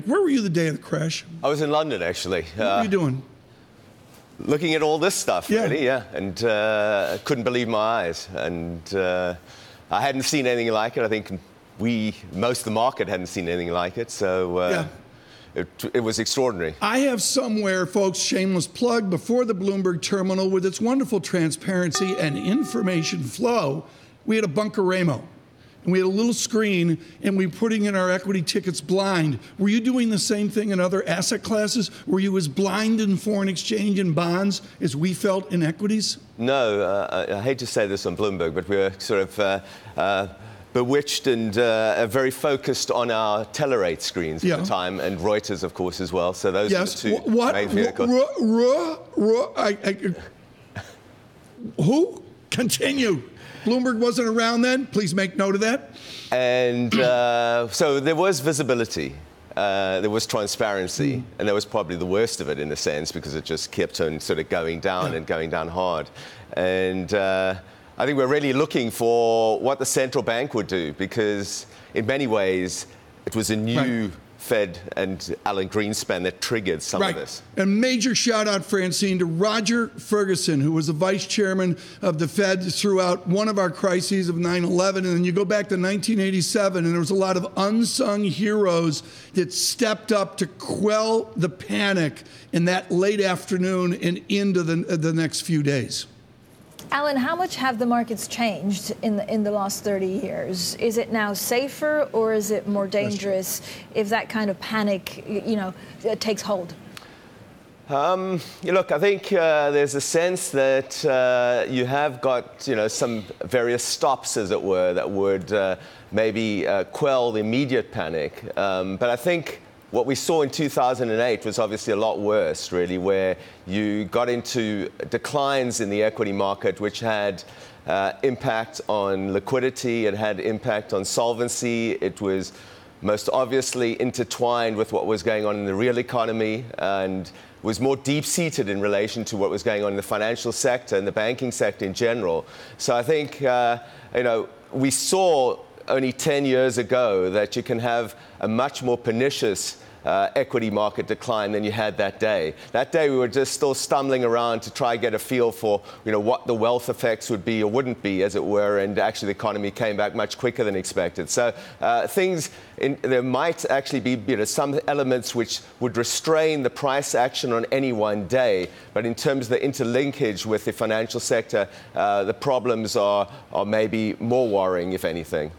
Where were you the day of the crash? I was in London, actually. What were you doing? Looking at all this stuff, Yeah. really, yeah. And I couldn't believe my eyes. And I hadn't seen anything like it. I think most of the market hadn't seen anything like it. So it was extraordinary. I have somewhere, folks, shameless plug, before the Bloomberg terminal, with its wonderful transparency and information flow, we had a Bunkeramo. And we had a little screen, and we were putting in our equity tickets blind. Were you doing the same thing in other asset classes? Were you as blind in foreign exchange and bonds as we felt in equities? No, I hate to say this on Bloomberg, but we were sort of bewitched and very focused on our Telerate screens at the time, and Reuters, of course, as well. So those are the two main vehicles. Who? Continue. Bloomberg wasn't around then. Please make note of that. And so there was visibility. There was transparency. And that was probably the worst of it, in a sense, because it just kept on sort of going down and going down hard. And I think we're really looking for what the central bank would do, because in many ways it was a new Fed and Alan Greenspan that triggered some of this. A major shout out, Francine, to Roger Ferguson, who was the vice chairman of the Fed throughout one of our crises of 9/11. And then you go back to 1987, and there was a lot of unsung heroes that stepped up to quell the panic in that late afternoon and into the next few days. Alan, how much have the markets changed in the last 30 years? Is it now safer, or is it more dangerous if that kind of panic, takes hold? Look, I think there's a sense that you have got, some various stops, as it were, that would maybe quell the immediate panic. But I think what we saw in 2008 was obviously a lot worse, really, where you got into declines in the equity market, which had impact on liquidity, it had impact on solvency, it was most obviously intertwined with what was going on in the real economy, and was more deep-seated in relation to what was going on in the financial sector and the banking sector in general. So I think, we saw only 10 years ago that you can have a much more pernicious equity market decline than you had that day. That day we were just still stumbling around to try and get a feel for what the wealth effects would be or wouldn't be, as it were, and actually the economy came back much quicker than expected. So there might actually be some elements which would restrain the price action on any one day, but in terms of the interlinkage with the financial sector, the problems are maybe more worrying, if anything.